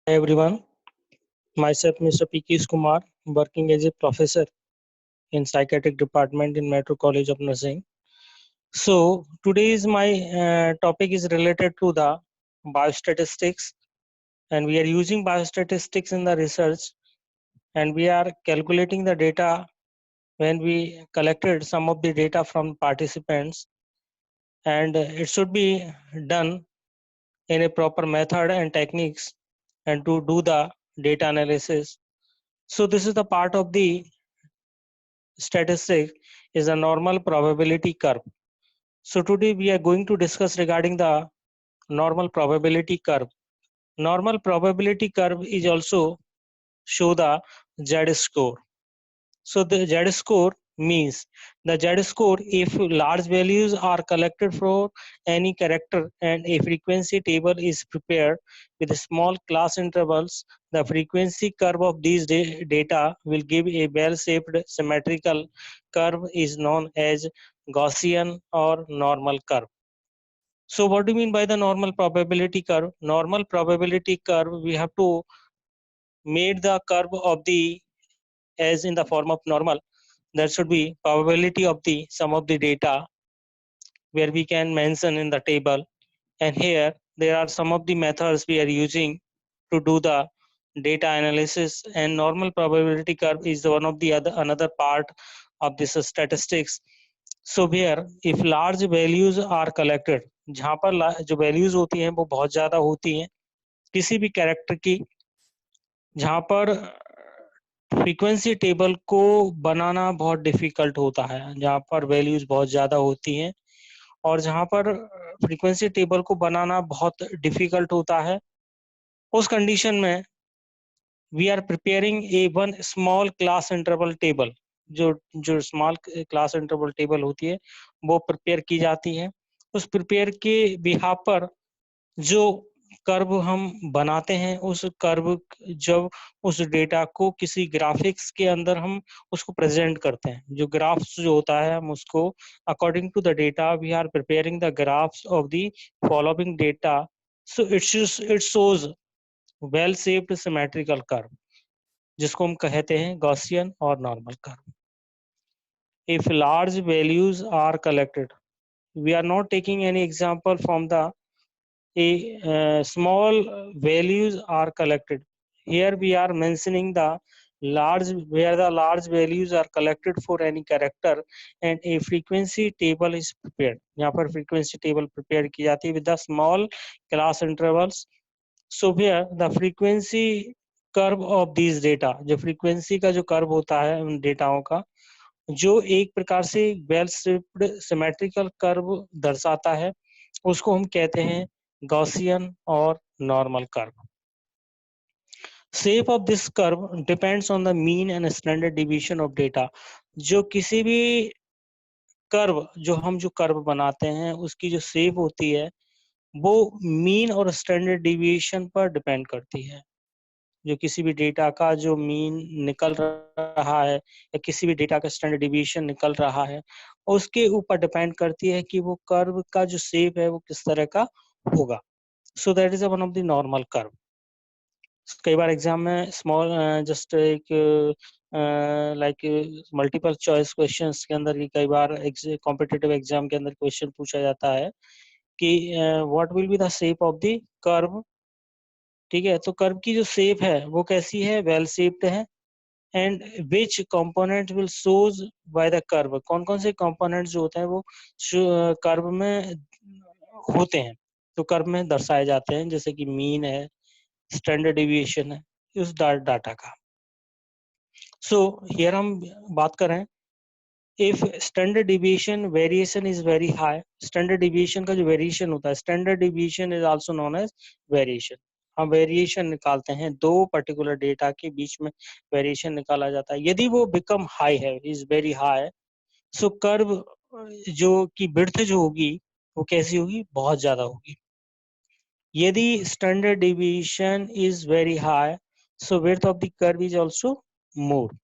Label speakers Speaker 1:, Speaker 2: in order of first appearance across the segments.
Speaker 1: Hi everyone, myself Mr. P.K. Kumar, working as a professor in psychiatric department in Metro College of Nursing. So today's my topic is related to the biostatistics, and we are using biostatistics in the research, and we are calculating the data when we collected some of the data from participants, and it should be done in a proper method and techniques and to do the data analysis. So this is the part of the statistic is a normal probability curve. So today we are going to discuss regarding the normal probability curve. Normal probability curve is also show the Z score. So the Z score means the Z score if large values are collected for any character and a frequency table is prepared with small class intervals, the frequency curve of these data will give a bell-shaped symmetrical curve is known as Gaussian or normal curve. So what do you mean by the normal probability curve? Normal probability curve, we have to made the curve of the as in the form of normal. There should be probability of the sum of the data where we can mention in the table, and here there are some of the methods we are using to do the data analysis, and normal probability curve is one of the other another part of this statistics. So where if large values are collected, जहाँ पर जो values होती हैं वो बहुत ज़्यादा होती हैं किसी भी कैरेक्टर की, जहाँ पर फ्रीक्वेंसी टेबल को बनाना बहुत डिफिकल्ट होता है, जहाँ पर वैल्यूज बहुत ज़्यादा होती हैं और जहाँ पर फ्रीक्वेंसी टेबल को बनाना बहुत डिफिकल्ट होता है, उस कंडीशन में we are preparing a one small class interval table. जो स्मॉल क्लास इंटरवल टेबल होती है वो प्रिपेयर की जाती है. उस प्रिपेयर के बिहाफ पर जो कर्व हम बनाते हैं, उस कर्व जब उस डेटा को किसी ग्राफिक्स के अंदर हम उसको प्रेजेंट करते हैं, जो ग्राफ्स जो होता है हम उसको according to the data we are preparing the graphs of the following data. So it shows well shaped symmetrical curve, जिसको हम कहते हैं गॉसियन और normal curve. If large values are collected, we are not taking any example from the small values are collected. Here we are mentioning the large, where the large values are collected for any character and a frequency table is prepared. यहाँ पर frequency table prepare की जाती है with the small class intervals. So where the frequency curve of these data, जो frequency का जो curve होता है उन डेटाओं का, जो एक प्रकार से वेल शेप्ड सिमेट्रिकल कर्व दर्शाता है, उसको हम कहते हैं गॉसियन और normal curve. Shape of this curve depends on the mean and standard division of data. जो किसी भी कर्व जो कर्व बनाते हैं उसकी जो शेप होती है वो मीन और स्टैंडर्ड डिवीजन पर डिपेंड करती है. जो किसी भी डेटा का जो मीन निकल रहा है या किसी भी डेटा का स्टैंडर्ड डिवीजन निकल रहा है, उसके ऊपर डिपेंड करती है कि वो कर्व का जो शेप है वो किस तरह का होगा. So that is one of the normal curve. कई बार एग्जाम में स्मॉल जस्ट एक लाइक मल्टीपल चॉइस क्वेश्चंस के अंदर कई बार कॉम्पिटिटिव एग्जाम के अंदर क्वेश्चन पूछा जाता है कि what will be the shape of the curve. ठीक है, तो कर्व की जो शेप है वो कैसी है, वेल शेप्ड है. And which component will shows by the curve, कौन कौन से कंपोनेंट जो होते हैं वो कर्व में होते हैं, तो कर्व में दर्शाए जाते हैं, जैसे कि मीन है, स्टैंडर्ड डिविएशन है, उस डाटा का. सो हियर हम बात करें, if standard deviation variation is very high, standard deviation का जो वेरिएशन होता है, standard deviation is also known as variation. हम वेरिएशन निकालते हैं, दो पर्टिकुलर डेटा के बीच में वेरिएशन निकाला जाता है. यदि वो बिकम हाई है, is very high, so curve जो की विड्थ जो होगी वो कैसी होगी, बहुत ज्यादा होगी. यदि standard deviation is very high, so width of the curve is also more.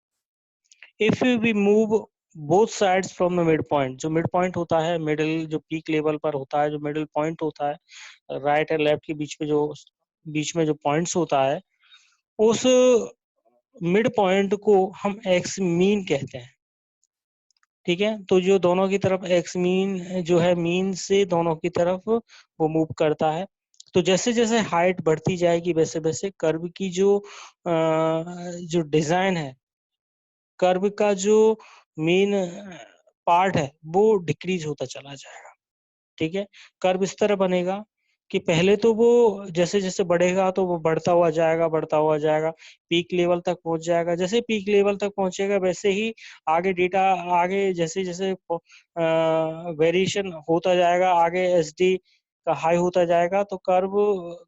Speaker 1: If we move both sides from the mid point, जो मिड पॉइंट होता है, मिडिल जो पीक लेवल पर होता है, जो मिडिल पॉइंट होता है, राइट एंड लेफ्ट के बीच में जो पॉइंट्स होता है, उस मिड पॉइंट को हम एक्स मीन कहते हैं। ठीक है, तो जो दोनों की तरफ एक्स मीन जो है, मीन से दोनों की तरफ वो मूव करता है। तो जैसे जैसे हाइट बढ़ती जाएगी वैसे वैसे कर्व की जो डिजाइन है, कर्व का जो मेन पार्ट है वो डिक्रीज होता चला जाएगा। ठीक है, कर्व इस तरह बनेगा कि पहले तो वो जैसे जैसे बढ़ेगा तो वो बढ़ता हुआ जाएगा, बढ़ता हुआ जाएगा, पीक लेवल तक पहुंच जाएगा। जैसे पीक लेवल तक पहुंचेगा वैसे ही आगे डेटा, आगे जैसे जैसे वेरिएशन होता जाएगा, आगे एसडी का हाई होता जाएगा, तो कर्व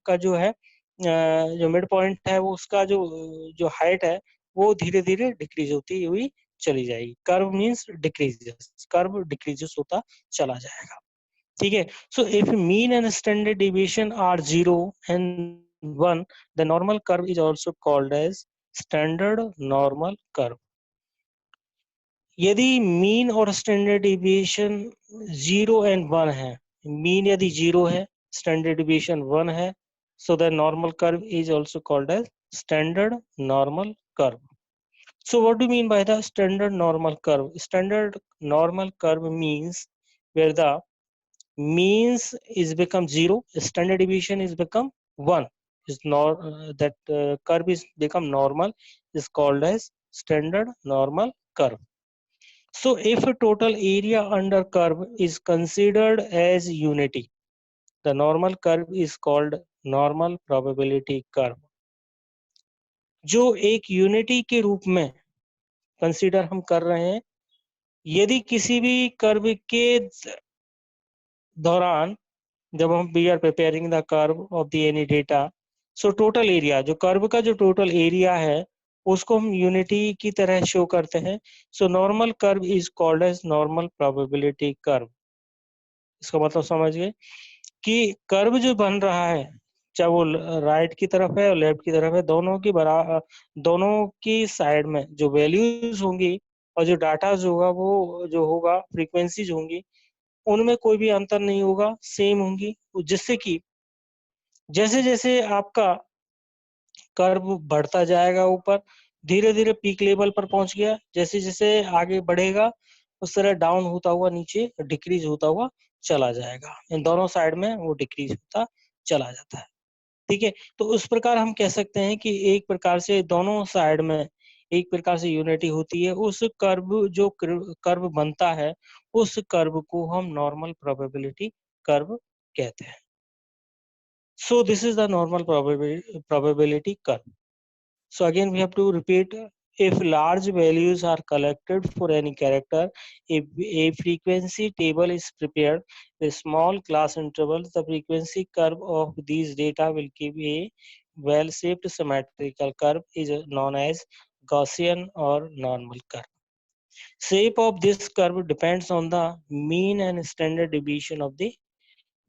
Speaker 1: का जो है जो मिड पॉइंट है वो उसका जो जो हाइट है वो धीरे धीरे डिक्रीज होती हुई चली जाएगी। Curve means decreases, curve decreases होता चला जाएगा। ठीक है, so if mean and standard deviation are 0 and 1, the normal curve is also called as standard normal curve. यदि मीन और स्टैंडर्ड डिविएशन 0 एंड 1 है, मीन यदि 0 है, स्टैंडर्ड डिविएशन 1 है, so the normal curve is also called as standard normal curve. So what do you mean by the standard normal curve? Standard normal curve means where the means is become 0, standard deviation is become 1, is not that curve is become normal, is called as standard normal curve. So if a total area under curve is considered as unity, the normal curve is called normal probability curve. जो एक unity के रूप में consider हम कर रहे हैं, यदि किसी भी कर्व के दौरान, जब हम we are preparing the curve of the any data, so total area, जो कर्व का जो टोटल एरिया है उसको हम यूनिटी की तरह शो करते हैं। So normal curve is called as normal probability curve. इसका मतलब समझ गए कि कर्व जो बन रहा है, चाहे वो राइट की तरफ है और लेफ्ट की तरफ है, दोनों की साइड में जो वैल्यूज होंगी और जो डाटा जो होगा वो जो होगा फ्रीक्वेंसीज होंगी, उनमें कोई भी अंतर नहीं होगा, सेम होंगी। जिससे कि जैसे जैसे आपका कर्व बढ़ता जाएगा ऊपर, धीरे धीरे पीक लेवल पर पहुंच गया, जैसे जैसे आगे बढ़ेगा उस तरह डाउन होता हुआ नीचे डिक्रीज होता हुआ चला जाएगा। इन दोनों साइड में वो डिक्रीज होता चला जाता है। ठीक है, तो उस प्रकार हम कह सकते हैं कि एक प्रकार से दोनों साइड में एक प्रकार से यूनिटी होती है। उस कर्व जो कर्व बनता है, उस कर्व को हम नॉर्मल प्रोबेबिलिटी कर्व कहते हैं। So this is the normal probability curve. So again we have to repeat, if large values are collected for any character, if a frequency table is prepared with small class intervals, the frequency curve of these data will give a well-shaped symmetrical curve is known as Gaussian or normal curve. Shape of this curve depends on the mean and standard deviation of the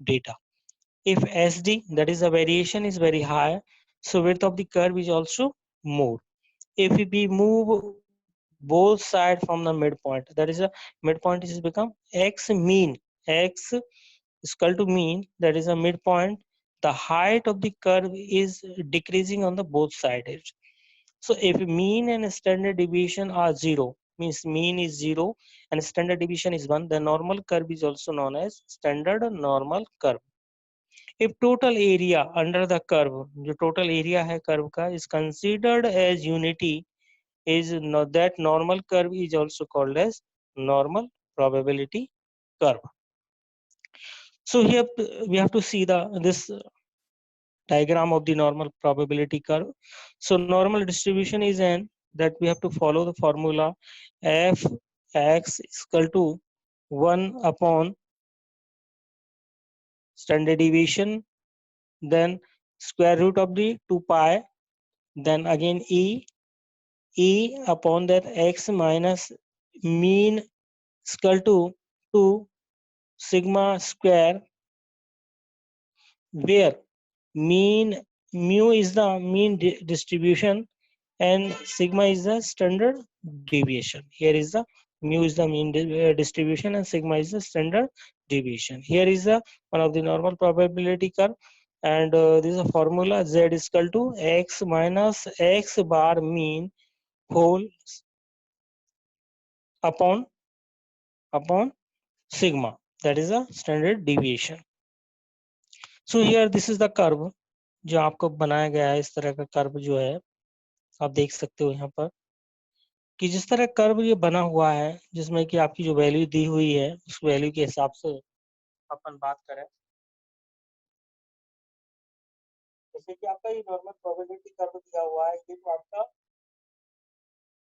Speaker 1: data. If SD, that is the variation, is very high, so width of the curve is also more. If we move both sides from the midpoint, that is the midpoint is become x mean, x is equal to mean, that is a midpoint, the height of the curve is decreasing on the both sides. So if mean and standard deviation are 0, means mean is 0 and standard deviation is 1, the normal curve is also known as standard normal curve. If total area under the curve, जो total area है curve का, is considered as unity, is not that normal curve is also called as normal probability curve. So here we have to see this diagram of the normal probability curve. So normal distribution is n, that we have to follow the formula f x is equal to 1 upon standard deviation, then square root of the 2 pi, then again e upon that x minus mean is equal to 2 sigma square, where mean mu is the mean distribution and sigma is the standard deviation. Here is the mu is the mean distribution and sigma is the standard deviation. Here is the one of the normal probability curve. and this is a formula: z is equal to x minus x bar mean whole upon sigma, that is a standard deviation. So here this is the curve जो आपको बनाया गया है. इस तरह का curve जो है आप देख सकते हो यहाँ पर कि जिस तरह कर्व ये बना हुआ है, जिसमें कि आपकी जो वैल्यू दी हुई है उस वैल्यू के हिसाब से अपन बात करें, जैसे कि आपका ये नॉर्मल प्रोबेबिलिटी कर्व दिया हुआ है, ये तो आपका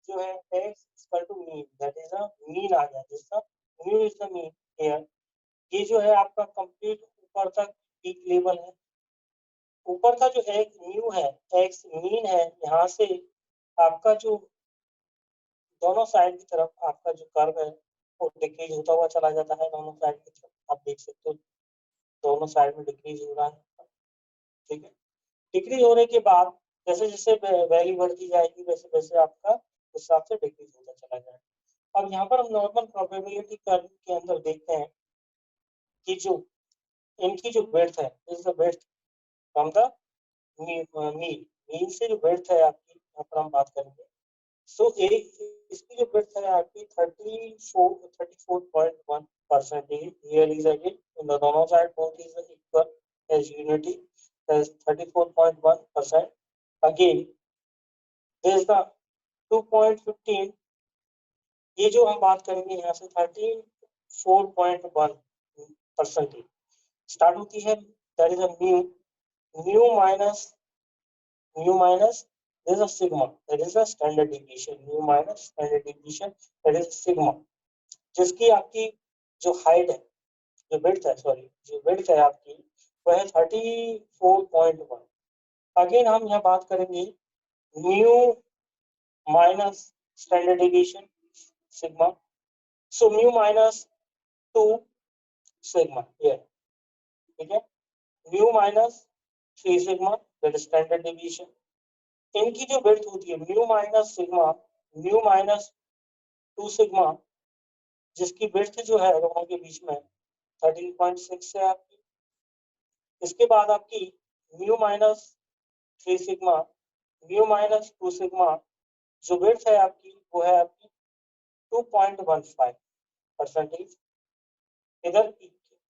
Speaker 1: जो है x equal to mean, that is a mean आ गया, जिसका mu is the mean here. ये जो है आपका कंप्लीट ऊपर तक पीक लेवल है. ऊपर का जो एक म्यू है, एक्स मीन है, यहाँ से आपका जो दोनों साइड की तरफ आपका जो कर्व है वो डिक्रीज होता हुआ चला जाता है. दोनों साइड की तरफ आप देख सकते हो, दोनों साइड में डिक्रीज हो रहा है. ठीक है. डिक्रीज होने के बाद जैसे जैसे वैल्यू बढ़ती जाएगी वैसे वैसे आपका उस हिसाब से डिक्रीज होता चला जाएगा. अब यहाँ पर हम नॉर्मल प्रोबेबिलिटी कर्व के अंदर देखते हैं कि जो इनकी जो विड्थ है, is the width from the mean से जो विड्थ है आपकी, यहाँ पर हम बात करेंगे. सो इसकी जो विड्थ है आपकी 34.1% here is again in the दोनों side both is equal as unity as 34.1%. Again this is the 2.15. ये जो हम बात करेंगे यहाँ से 34.1% स्टार्ट होती है. That is a mu minus there is a sigma, that is a standard deviation. Mu minus standard deviation, that is sigma, जिसकी आपकी जो हाइट है, जो विड्थ है, सॉरी जो विड्थ है आपकी वह है 34.1. अगेन हम यहाँ बात करेंगे mu minus standard deviation sigma. So mu minus 2 sigma here. ठीक है. Mu minus 3 sigma, that is standard deviation. इनकी जो विड्थ होती है mu minus sigma, mu minus 2 sigma, जिसकी विड्थ जो है दोनों के बीच में 13.6 है आपकी. इसके बाद आपकी mu minus 3 sigma, mu minus 2 sigma, जो विड्थ है आपकी वो है आपकी 2.15%. इधर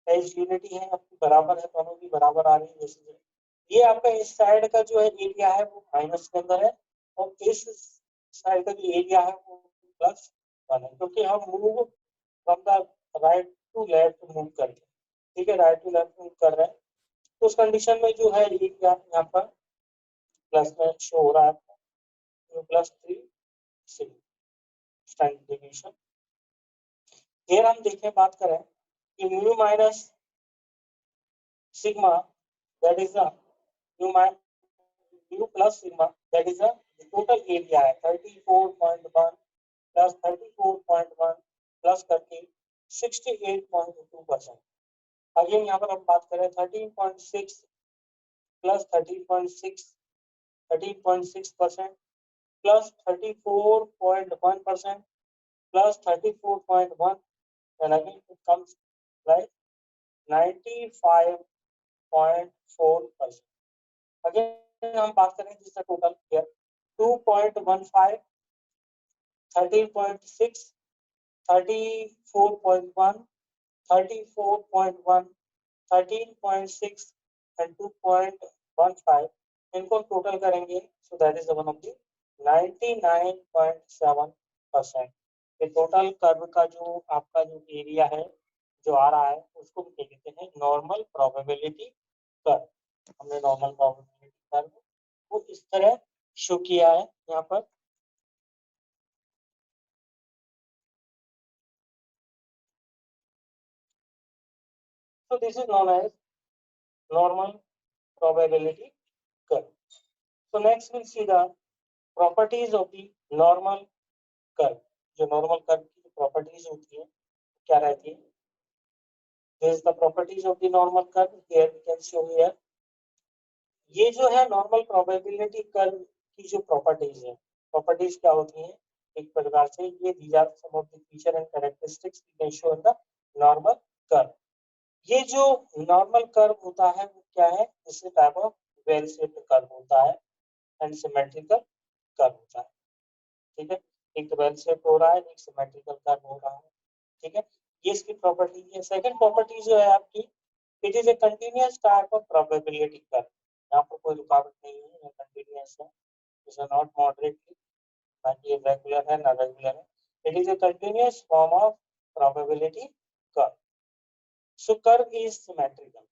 Speaker 1: एज यूनिटी है आपकी, बराबर है, दोनों की बराबर आ रही है. जैसे ये आपका इस साइड का जो है एरिया है वो माइनस के अंदर है और इस साइड का जो एरिया है वो प्लस 1 है, क्योंकि हम move from the right to left move कर रहे हैं. ठीक है, राइट टू लेफ्ट मूव कर रहे हैं, तो उस कंडीशन में जो है एरिया यहाँ पर प्लस में शो हो रहा है, +3 स्टैंडर्ड डेविएशन. फिर हम देखें, बात करें कि mu minus sigma, that is the mu plus sigma, that is the total area है 34.1 प्लस 34.1 प्लस करके 68.2%. अगेन यहाँ पर हम बात करें 13.6 plus 13.6% plus 34.1% plus 34.1, and again it comes like 95.4%. Again हम बात करें जिस टोटल here 2.15, 13.6, 34.1, 34.1, 13.6 and 2.15, इनको टोटल करेंगे, so that is the one of the 99.7%. ये टोटल कर्व का जो आपका जो एरिया है जो आ रहा है उसको हम कहते हैं नॉर्मल प्रोबेबिलिटी कर्व. हमने नॉर्मल प्रोबेबिलिटी कर्व को इस तरह शो किया है यहाँ पर. So this is known as normal probability curve. So next we'll see the properties of the normal curve. जो नॉर्मल कर्व की प्रॉपर्टीज होती है क्या रहती है? This is the properties of the normal curve. Here we can show here. ये जो है नॉर्मल प्रोबेबिलिटी कर्व की जो प्रॉपर्टीज है, प्रॉपर्टीज क्या होती हैं एक प्रकार से, ये these are some of the feature and characteristics we can show in the normal curve. ये जो नॉर्मल कर्व होता है वो क्या है, इस type of well shaped curve होता है एंड सिमेट्रिकल कर्व होता है। ठीक है, एक वेल शेप हो रहा है, एक सिमेट्रिकल कर्व हो रहा है। ठीक है, ये इसकी प्रॉपर्टी है। सेकंड प्रॉपर्टी जो है आपकी, it is a continuous type of probability curve. यहाँ पर कोई रुकावट नहीं है, ये कंटिन्यूअस है, इट इज नॉट मॉडरेटली, ना कि रेगुलर है ना रेगुलर है, it is a continuous form of probability curve. So curve is symmetrical,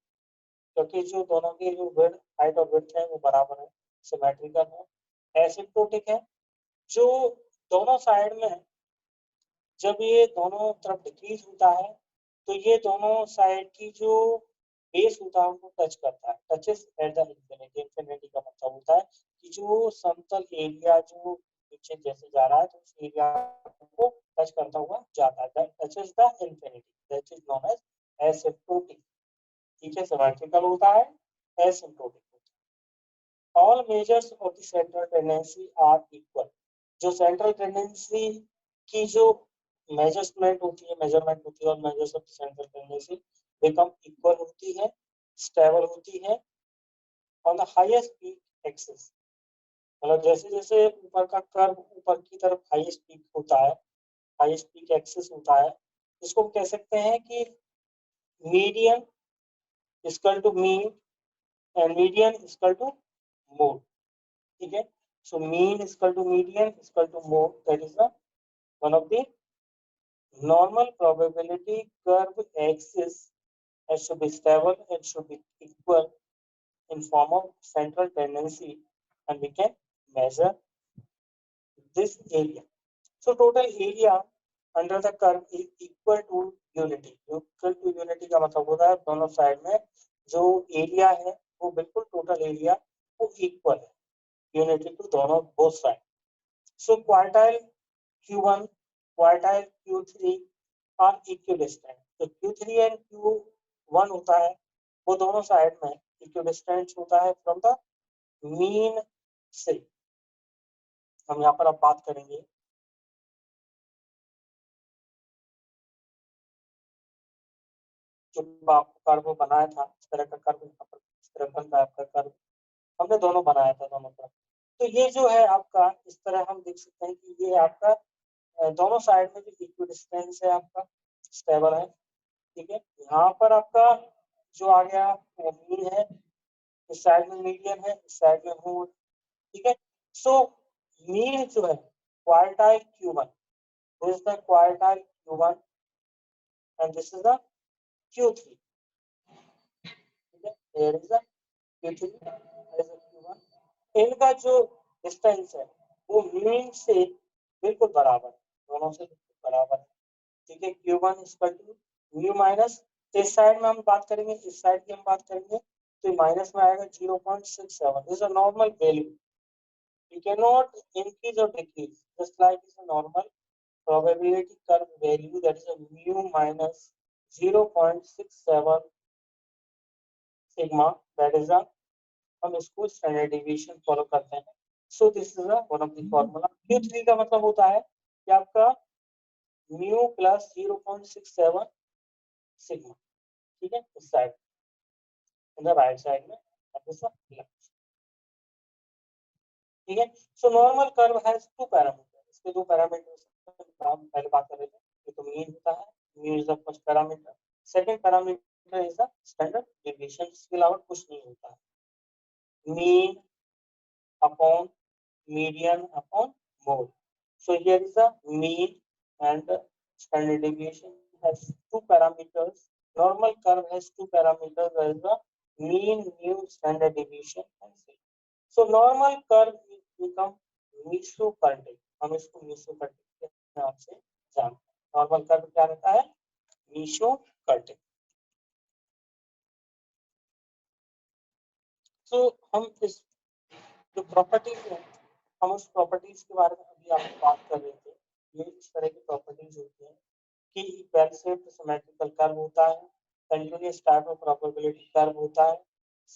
Speaker 1: क्योंकि जो दोनों की जो विड्थ, हाइट और विड्थ है वो बराबर है, सिमेट्रिकल है, एसिम्प्टोटिक है। जो दोनों साइड में है, जब ये दोनों तरफ डिक्रीज होता है तो ये दोनों साइड की जो बेस होता है उनको टच करता है, touches at the infinity. Infinity का मतलब होता है कि जो समतल एरिया जो नीचे जैसे जा रहा है तो उस एरिया को टच करता हुआ जाता है, that touches the infinity, that is known as asymptotic. ठीक है, सिमेट्रिकल होता है, एसिम्प्टोटिक होता है। All measures of the central tendency are equal. जो सेंट्रल टेंडेंसी की जो मेजरमेंट होती है और measures of central tendency become equal होती है, स्टेबल होती है on the highest peak axis. मतलब जैसे जैसे ऊपर का कर्व ऊपर की तरफ हाईएस्ट पीक होता है, हाईएस्ट पीक एक्सिस होता है, इसको हम कह सकते हैं कि median equal to mean and median equal to mode. ठीक है, so mean equal to median equal to mode, that is the one of the normal probability curve axis has should be stable and should be equal in form of central tendency, and we can measure this area. So total area under the curve is equal to unity. Equal to unity का मतलब होता है दोनों side में जो area है वो बिल्कुल टोटल एरिया वो इक्वल है, यूनिटी टू दोनों both side. So quartile Q1, quartile Q3 are equidistant. तो Q3 एंड Q1 होता है वो दोनों साइड में इक्विडिस्टेंट होता है फ्रॉम द मीन से। हम यहाँ पर अब बात करेंगे जो कर्व बनाया था, इस तरह का कर्व यहाँ पर इस तरह बनता है आपका कर्व, हमने दोनों बनाया था दोनों तरफ। तो ये जो है आपका इस तरह हम देख सकते हैं कि ये आपका दोनों साइड में जो इक्विडिस्टेंस है आपका स्टेबल है। ठीक है, यहाँ पर आपका जो आ गया वो मीन है, इस साइड में मीडियन है, इस साइड में मोड। ठीक है, सो मीन जो है quartile Q1, this is the quartile Q1 and this is the Q3। ठीक है, here is the Q3 as a Q1। इनका जो डिस्टेंस है वो मीन से बिल्कुल बराबर है, दोनों से बिल्कुल बराबर है। ठीक है, Q1 equal to mu minus, इस साइड में हम बात करेंगे, इस साइड की हम बात करेंगे तो माइनस में आएगा 0.67 is a normal value. You cannot increase or decrease, just like is a normal probability curve value, that is a mu minus 0.67 sigma, that is a हम इसको स्टैंडर्ड डिविएशन फॉलो करते हैं। So this is one of the formula. Q3 का मतलब होता है कि आपका म्यू प्लस 0.67 सिग्मा। ठीक है, इस side in the right side में ठीक है, so normal curve has two parameter, इसके दो पैरामीटर हम पहले बात कर रहे थे। ये तो मीन होता है, mean is the first parameter, second parameter is the standard deviation, इसके अलावा कुछ नहीं होता है। Mean upon median upon mode. So here is the mean and standard deviation has two parameters. Normal curve has two parameters, that is the mean, mu, standard deviation and c. So normal curve become mesokurtic. हम इसको mesokurtic के नाम से जानते हैं। Normal curve क्या रहता है, mesokurtic। तो हम इस जो प्रॉपर्टीज है, हम उस प्रॉपर्टीज के बारे में अभी आपको बात कर रहे थे। ये इस तरह की प्रॉपर्टीज होती हैं कि इक्वल शेप्ड सिमेट्रिकल कर्व होता है, continuous type of probability curve होता है,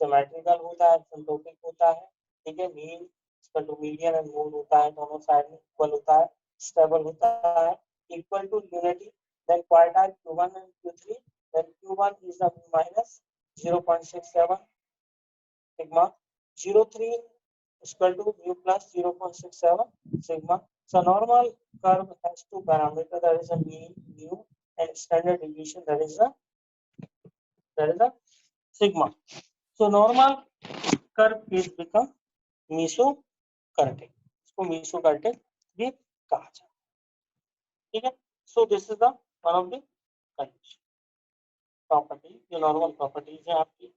Speaker 1: सिमेट्रिकल होता है, एसिम्प्टोटिक होता है। ठीक है, mean equal to median and mode होता है, दोनों साइड में इक्वल होता है, स्टेबल होता है, equal to unity, then quartile Q1 and Q3 then Q1 is the minus 0.67 sigma. 0.3 is equal to mu plus 0.67 sigma. So normal curve has two parameters, that is a mean mu and standard deviation, that is a sigma. So normal curve is become mesokurtic. इसको mesokurtic भी कहा जाता है. ठीक है. So this is the one of the condition property, जो normal properties है आपकी.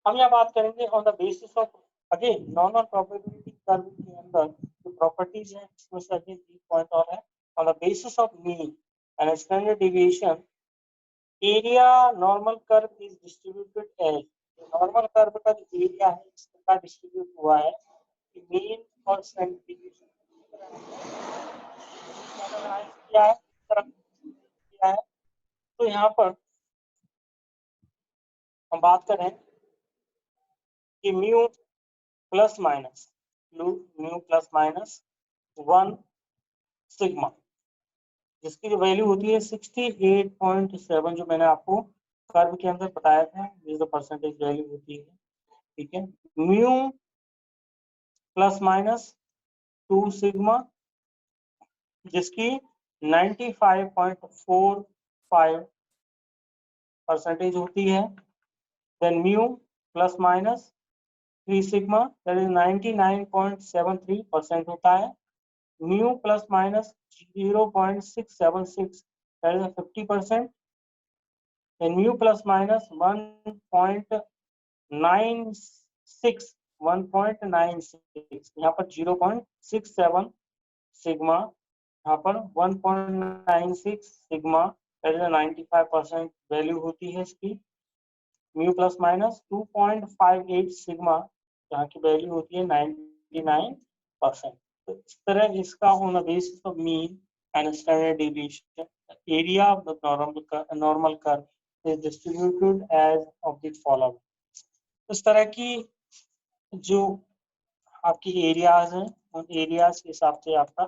Speaker 1: हम यहाँ बात करेंगे on the basis of again normal probability curve के अंदर जो properties हैं इसमें से अगेन एक पॉइंट और है on the basis of mean and standard deviation area normal curve is distributed as normal curve का जो एरिया है इस प्रकार डिस्ट्रीब्यूट हुआ है कि मीन और स्टैंडर्ड डिविएशन क्या है. तो यहाँ पर हम बात करें कि म्यू प्लस माइनस 1 सिग्मा जिसकी जो वैल्यू होती है 68.7 जो मैंने आपको कर्व के अंदर बताया था, ये जो परसेंटेज वैल्यू होती है. ठीक है. म्यू प्लस माइनस 2 सिग्मा जिसकी 95.45% होती है. Then mu plus minus 3 sigma that is 99.73% होता है. Mu plus minus 0.676 that is 50%. Then mu plus minus 1.96 यहाँ पर 0.67 सिग्मा, यहाँ पर 1.96 सिग्मा दैट इज 95% वैल्यू होती है इसकी. म्यू प्लस माइनस 2.58 सिग्मा जहाँ की वैल्यू होती है 99%. तो इस तरह इसका होना basis of mean and standard deviation area of the normal curve is distributed as of the following. इस तरह की जो आपकी एरियाज हैं उन एरियाज के हिसाब से आपका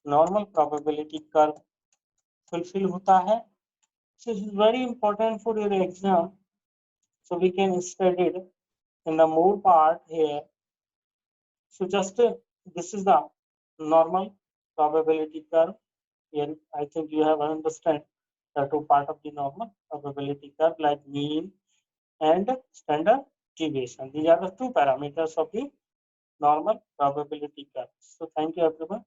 Speaker 1: नॉर्मल प्रोबेबिलिटी कर्व फुलफिल होता है. So this is very important for your exam. So we can study it in the more part here. So just this is the normal probability curve. Here I think you have understand the two part of the normal probability curve like mean and standard deviation. These are the two parameters of the normal probability curve. So thank you everyone.